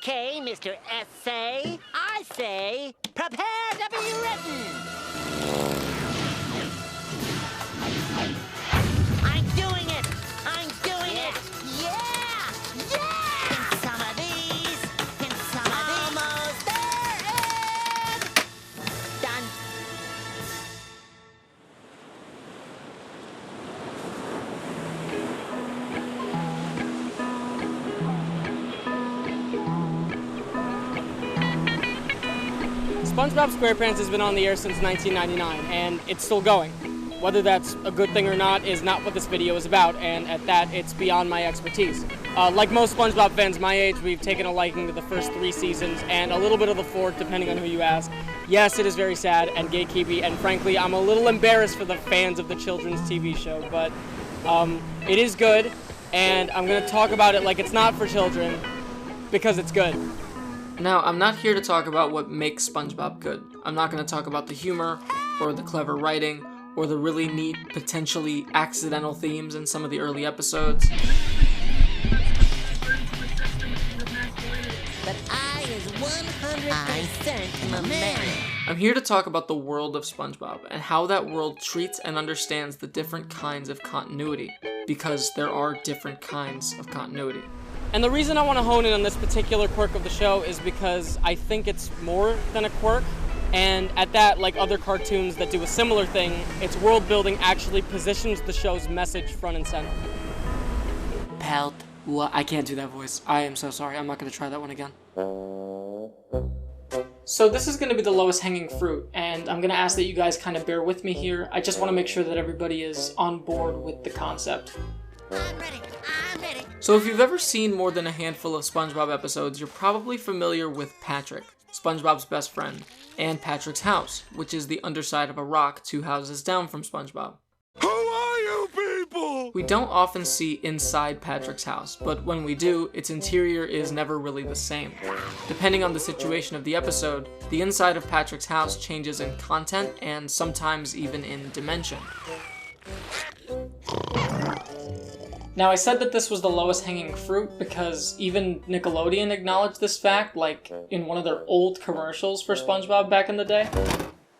Okay, Mr. Essay, I say, prepare to be written. I'm doing it. I'm doing it. Yeah. Yeah. And some of these. And some of these. Almost there. And done. SpongeBob SquarePants has been on the air since 1999, and it's still going. Whether that's a good thing or not is not what this video is about, and at that, it's beyond my expertise. Like most SpongeBob fans my age, we've taken a liking to the first 3 seasons, and a little bit of the 4th, depending on who you ask. Yes, it is very sad and gatekeepy, and frankly, I'm a little embarrassed for the fans of the children's TV show, but it is good, and I'm going to talk about it like it's not for children, because it's good. Now, I'm not here to talk about what makes SpongeBob good. I'm not going to talk about the humor, or the clever writing, or the really neat, potentially accidental themes in some of the early episodes. But I is 100% a man. I'm here to talk about the world of SpongeBob, and how that world treats and understands the different kinds of continuity, because there are different kinds of continuity. And the reason I want to hone in on this particular quirk of the show is because I think it's more than a quirk, and at that, like other cartoons that do a similar thing, its world building actually positions the show's message front and center. Pelt. What? I can't do that voice. I am so sorry. I'm not going to try that one again. So this is going to be the lowest hanging fruit, and I'm going to ask that you guys kind of bear with me here. I just want to make sure that everybody is on board with the concept. I'm ready. I'm ready. So if you've ever seen more than a handful of SpongeBob episodes, you're probably familiar with Patrick, SpongeBob's best friend, and Patrick's house, which is the underside of a rock 2 houses down from SpongeBob. Who are you people? We don't often see inside Patrick's house, but when we do, its interior is never really the same. Depending on the situation of the episode, the inside of Patrick's house changes in content and sometimes even in dimension. Now, I said that this was the lowest hanging fruit because even Nickelodeon acknowledged this fact, like in one of their old commercials for SpongeBob back in the day.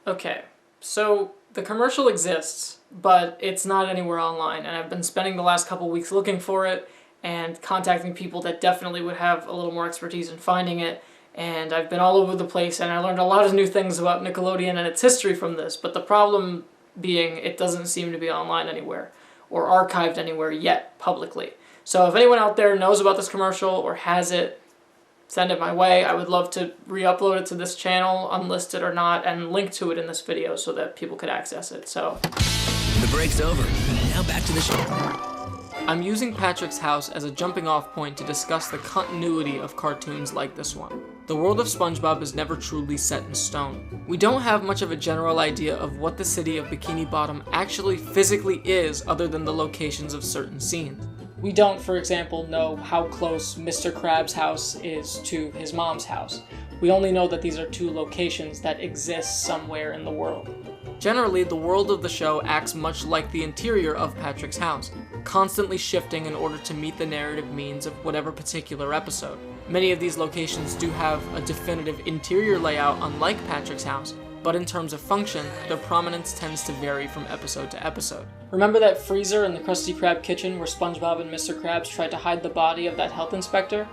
Okay, so the commercial exists, but it's not anywhere online, and I've been spending the last couple weeks looking for it and contacting people that definitely would have a little more expertise in finding it, and I've been all over the place, and I learned a lot of new things about Nickelodeon and its history from this, but the problem being it doesn't seem to be online anywhere, or archived anywhere yet, publicly. So if anyone out there knows about this commercial or has it, send it my way. I would love to re-upload it to this channel, unlisted or not, and link to it in this video so that people could access it. So The break's over. Now back to the show. I'm using Patrick's house as a jumping off point to discuss the continuity of cartoons like this one. The world of SpongeBob is never truly set in stone. We don't have much of a general idea of what the city of Bikini Bottom actually physically is other than the locations of certain scenes. We don't, for example, know how close Mr. Krabs' house is to his mom's house. We only know that these are 2 locations that exist somewhere in the world. Generally, the world of the show acts much like the interior of Patrick's house, constantly shifting in order to meet the narrative means of whatever particular episode. Many of these locations do have a definitive interior layout unlike Patrick's house, but in terms of function, their prominence tends to vary from episode to episode. Remember that freezer in the Krusty Krab kitchen where SpongeBob and Mr. Krabs tried to hide the body of that health inspector?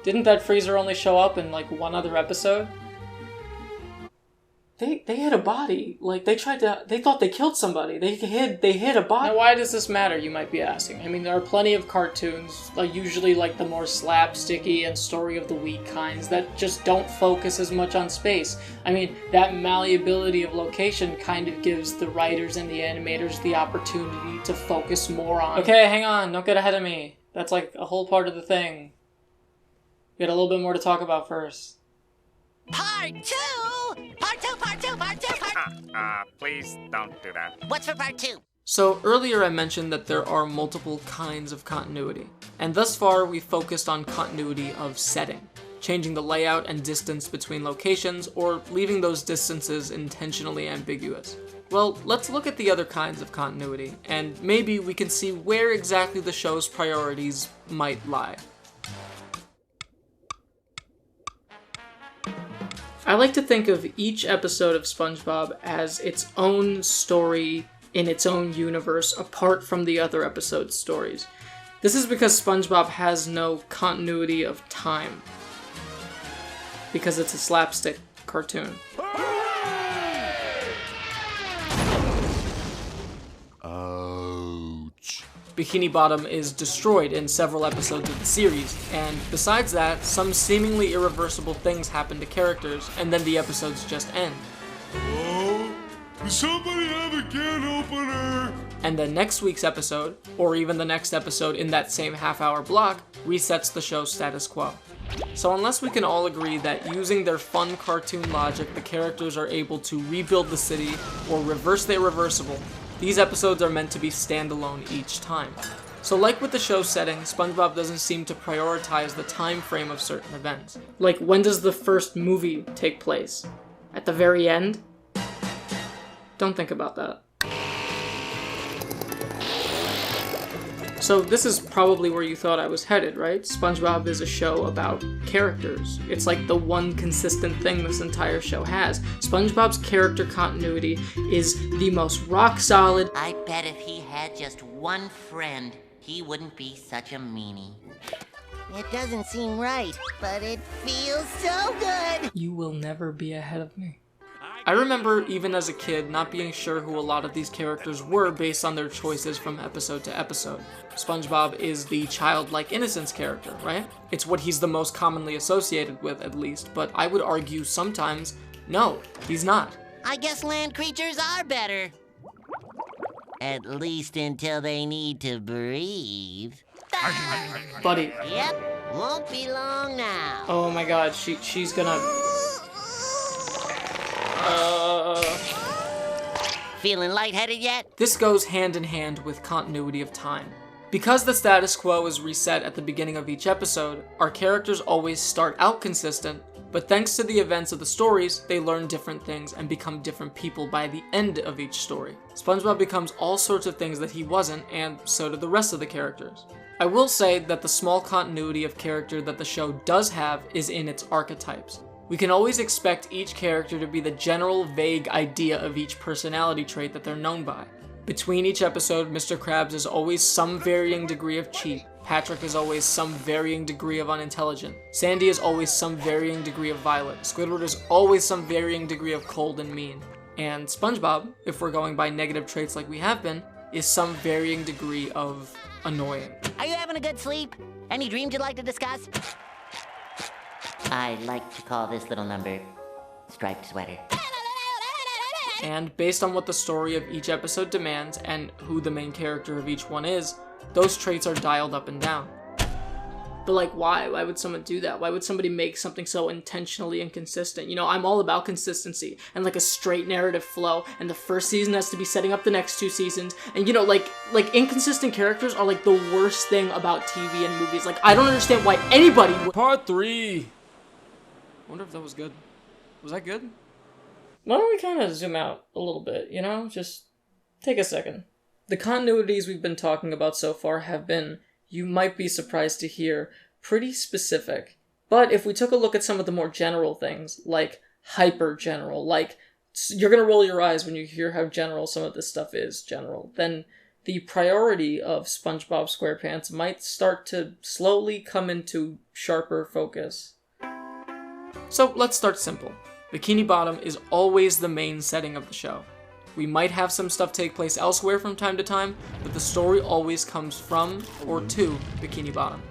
Didn't that freezer only show up in like 1 other episode? They hid a body. Like, they thought they killed somebody. They hid a body. Now, why does this matter, you might be asking? I mean, there are plenty of cartoons, like usually like the more slapsticky and story of the week kinds, that just don't focus as much on space. I mean, that malleability of location kind of gives the writers and the animators the opportunity to focus more on... Okay, hang on, don't get ahead of me. That's like a whole part of the thing. We got a little bit more to talk about first. Part 2! Part 2, part 2, part 2, part... Please don't do that. What's for part 2? So earlier I mentioned that there are multiple kinds of continuity, and thus far we've focused on continuity of setting, changing the layout and distance between locations or leaving those distances intentionally ambiguous. Well, let's look at the other kinds of continuity, and maybe we can see where exactly the show's priorities might lie. I like to think of each episode of SpongeBob as its own story in its own universe, apart from the other episodes' stories. This is because SpongeBob has no continuity of time, because it's a slapstick cartoon. Ouch. Bikini Bottom is destroyed in several episodes of the series, and besides that, some seemingly irreversible things happen to characters, and then the episodes just end. Oh, does somebody have a can opener? And then next week's episode, or even the next episode in that same half-hour block, resets the show's status quo. So unless we can all agree that using their fun cartoon logic, the characters are able to rebuild the city or reverse the irreversible, these episodes are meant to be standalone each time. So like with the show's setting, SpongeBob doesn't seem to prioritize the time frame of certain events. Like, when does the first movie take place? At the very end? Don't think about that. So this is probably where you thought I was headed, right? SpongeBob is a show about characters. It's like the one consistent thing this entire show has. SpongeBob's character continuity is the most rock solid. I bet if he had just one friend, he wouldn't be such a meanie. It doesn't seem right, but it feels so good. You will never be ahead of me. I remember, even as a kid, not being sure who a lot of these characters were based on their choices from episode to episode. SpongeBob is the childlike innocence character, right? It's what he's the most commonly associated with, at least, but I would argue sometimes, no, he's not. I guess land creatures are better. At least until they need to breathe. Buddy. Yep, won't be long now. Oh my god, she's gonna... Feeling lightheaded yet? This goes hand in hand with continuity of time. Because the status quo is reset at the beginning of each episode, our characters always start out consistent, but thanks to the events of the stories, they learn different things and become different people by the end of each story. SpongeBob becomes all sorts of things that he wasn't, and so do the rest of the characters. I will say that the small continuity of character that the show does have is in its archetypes. We can always expect each character to be the general vague idea of each personality trait that they're known by. Between each episode, Mr. Krabs is always some varying degree of cheap, Patrick is always some varying degree of unintelligent, Sandy is always some varying degree of violent, Squidward is always some varying degree of cold and mean, and SpongeBob, if we're going by negative traits like we have been, is some varying degree of annoying. Are you having a good sleep? Any dreams you'd like to discuss? I like to call this little number striped sweater. And based on what the story of each episode demands and who the main character of each one is, those traits are dialed up and down. But like, why? Why would someone do that? Why would somebody make something so intentionally inconsistent? You know, I'm all about consistency and like a straight narrative flow, and the first season has to be setting up the next 2 seasons. And you know, like inconsistent characters are like the worst thing about TV and movies. Like, I don't understand why anybody would... Part 3. I wonder if that was good. Was that good? Why don't we kind of zoom out a little bit, you know? Just take a second. The continuities we've been talking about so far have been, you might be surprised to hear, pretty specific. But if we took a look at some of the more general things, like hyper general, like you're gonna roll your eyes when you hear how general some of this stuff is general, then the priority of SpongeBob SquarePants might start to slowly come into sharper focus. So let's start simple. Bikini Bottom is always the main setting of the show. We might have some stuff take place elsewhere from time to time, but the story always comes from or to Bikini Bottom.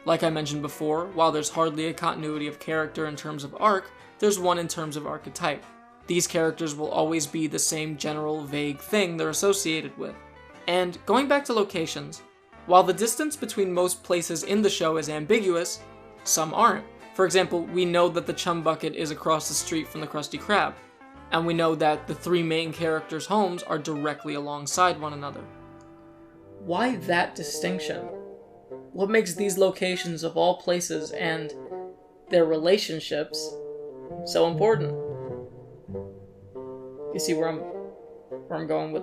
Like I mentioned before, while there's hardly a continuity of character in terms of arc, there's one in terms of archetype. These characters will always be the same general vague thing they're associated with. And going back to locations, while the distance between most places in the show is ambiguous, some aren't. For example, we know that the Chum Bucket is across the street from the Krusty Krab, and we know that the 3 main characters' homes are directly alongside one another. Why that distinction? What makes these locations of all places and their relationships so important? You see where I'm going with...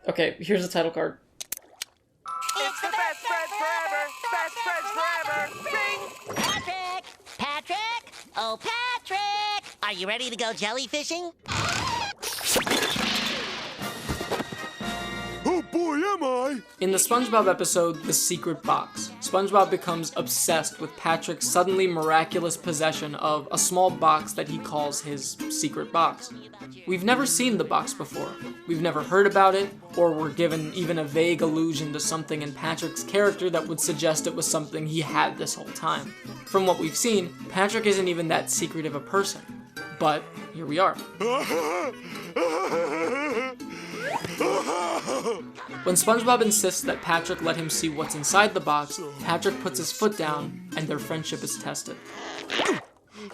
Okay, here's the title card. It's the best friends forever! Best friends forever! Sing! Patrick! Patrick! Oh, Patrick! Are you ready to go jellyfishing? Oh boy, am I! In the SpongeBob episode, The Secret Box, SpongeBob becomes obsessed with Patrick's suddenly miraculous possession of a small box that he calls his secret box. We've never seen the box before. We've never heard about it, or were given even a vague allusion to something in Patrick's character that would suggest it was something he had this whole time. From what we've seen, Patrick isn't even that secretive a person. But here we are. When SpongeBob insists that Patrick let him see what's inside the box, Patrick puts his foot down and their friendship is tested.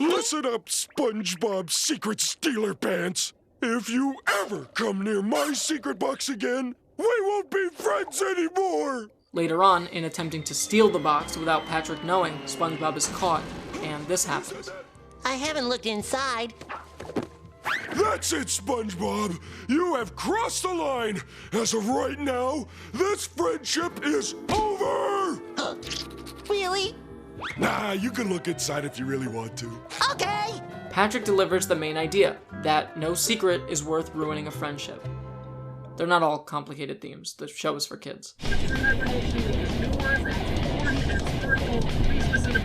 Listen up, SpongeBob Secret Stealer Pants. If you ever come near my secret box again, we won't be friends anymore. Later on, in attempting to steal the box without Patrick knowing, SpongeBob is caught, and this happens. I haven't looked inside. That's it, SpongeBob. You have crossed the line. As of right now, this friendship is over. Really? Nah, you can look inside if you really want to. Okay. Patrick delivers the main idea, that no secret is worth ruining a friendship. They're not all complicated themes. The show is for kids.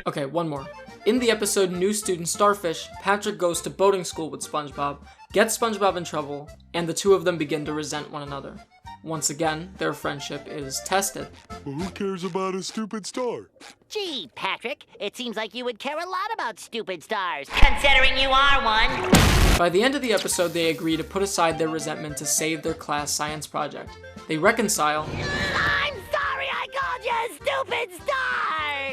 Okay, one more. In the episode New Student Starfish, Patrick goes to boating school with SpongeBob, gets SpongeBob in trouble, and the two of them begin to resent one another. Once again, their friendship is tested. Well, who cares about a stupid star? Gee, Patrick, it seems like you would care a lot about stupid stars, considering you are one. By the end of the episode, they agree to put aside their resentment to save their class science project. They reconcile, I'm sorry I called you a stupid star!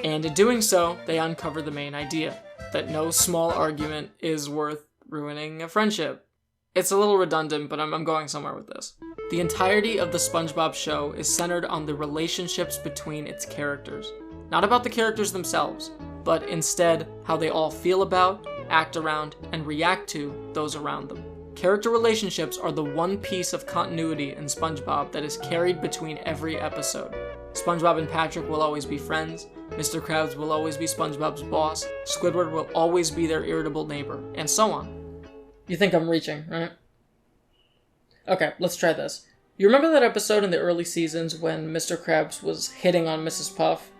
and in doing so, they uncover the main idea, that no small argument is worth ruining a friendship. It's a little redundant, but I'm going somewhere with this. The entirety of the SpongeBob show is centered on the relationships between its characters. Not about the characters themselves, but instead how they all feel about, act around, and react to those around them. Character relationships are the one piece of continuity in SpongeBob that is carried between every episode. SpongeBob and Patrick will always be friends, Mr. Krabs will always be SpongeBob's boss, Squidward will always be their irritable neighbor, and so on. You think I'm reaching, right? Okay, let's try this. You remember that episode in the early seasons when Mr. Krabs was hitting on Mrs. Puff?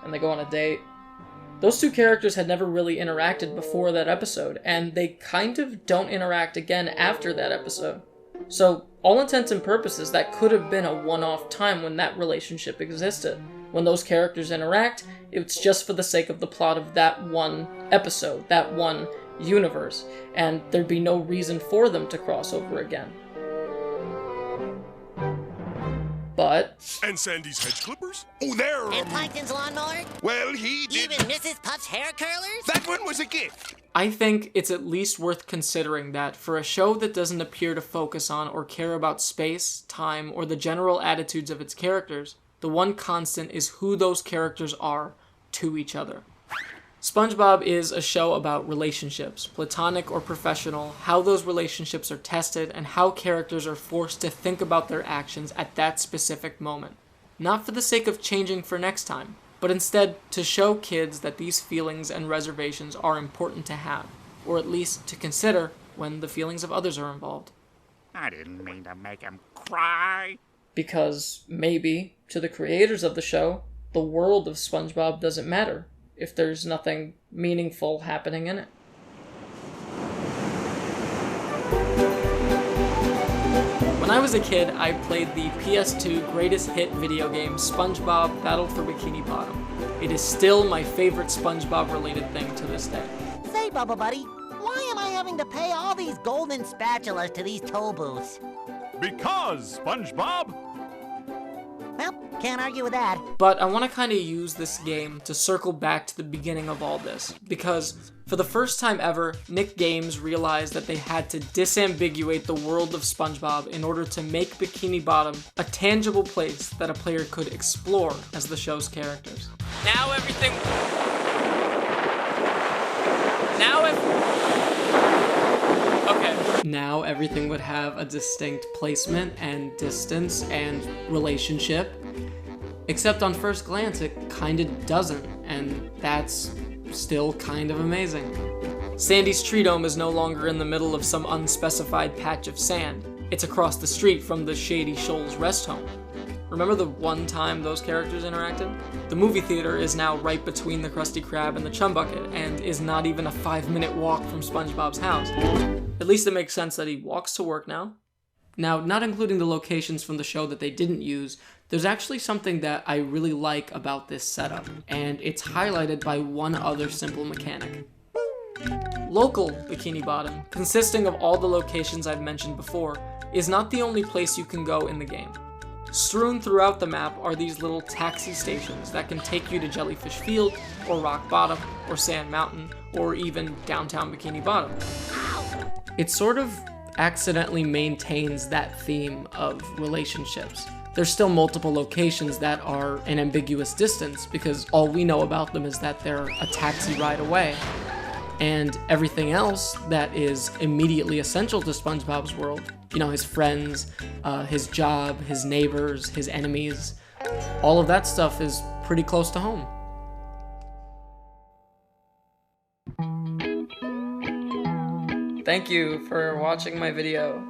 And they go on a date? Those two characters had never really interacted before that episode, and they kind of don't interact again after that episode. So, all intents and purposes, that could have been a one-off time when that relationship existed. When those characters interact, it's just for the sake of the plot of that one episode, that one universe, and there'd be no reason for them to cross over again. But... And Sandy's hedge clippers? Oh, there. And Plankton's lawnmower? Well, he did. Even Mrs. Puff's hair curlers? That one was a gift. I think it's at least worth considering that for a show that doesn't appear to focus on or care about space, time, or the general attitudes of its characters, the one constant is who those characters are to each other. SpongeBob is a show about relationships, platonic or professional, how those relationships are tested, and how characters are forced to think about their actions at that specific moment. Not for the sake of changing for next time, but instead to show kids that these feelings and reservations are important to have, or at least to consider when the feelings of others are involved. I didn't mean to make him cry. Because maybe, to the creators of the show, the world of SpongeBob doesn't matter if there's nothing meaningful happening in it. When I was a kid, I played the PS2 greatest hit video game, SpongeBob Battle For Bikini Bottom. It is still my favorite SpongeBob-related thing to this day. Say, Bubble Buddy, why am I having to pay all these golden spatulas to these toll booths? Because, SpongeBob. Well, can't argue with that. But I want to kind of use this game to circle back to the beginning of all this, because for the first time ever, Nick Games realized that they had to disambiguate the world of SpongeBob in order to make Bikini Bottom a tangible place that a player could explore as the show's characters. Now everything would have a distinct placement and distance and relationship. Except on first glance, it kinda doesn't, and that's still kind of amazing. Sandy's tree dome is no longer in the middle of some unspecified patch of sand. It's across the street from the Shady Shoals rest home. Remember the one time those characters interacted? The movie theater is now right between the Krusty Krab and the Chum Bucket, and is not even a 5-minute walk from SpongeBob's house. At least it makes sense that he walks to work now. Now, not including the locations from the show that they didn't use, there's actually something that I really like about this setup, and it's highlighted by one other simple mechanic. Local Bikini Bottom, consisting of all the locations I've mentioned before, is not the only place you can go in the game. Strewn throughout the map are these little taxi stations that can take you to Jellyfish Field, or Rock Bottom, or Sand Mountain, or even downtown Bikini Bottom. It sort of accidentally maintains that theme of relationships. There's still multiple locations that are an ambiguous distance because all we know about them is that they're a taxi ride away. And everything else that is immediately essential to SpongeBob's world, you know, his friends, his job, his neighbors, his enemies, all of that stuff is pretty close to home. Thank you for watching my video.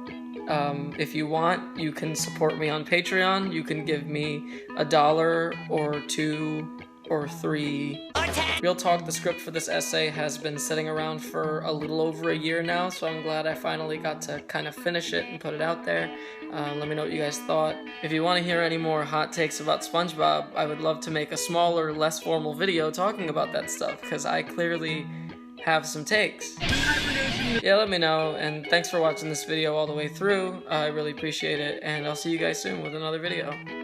If you want, you can support me on Patreon. You can give me $1 or $2 or $3. Real talk, the script for this essay has been sitting around for a little over a year now, so I'm glad I finally got to kind of finish it and put it out there. Let me know what you guys thought. If you want to hear any more hot takes about SpongeBob, I would love to make a smaller, less formal video talking about that stuff, because I clearly have some takes. Yeah, let me know, and thanks for watching this video all the way through. I really appreciate it, and I'll see you guys soon with another video.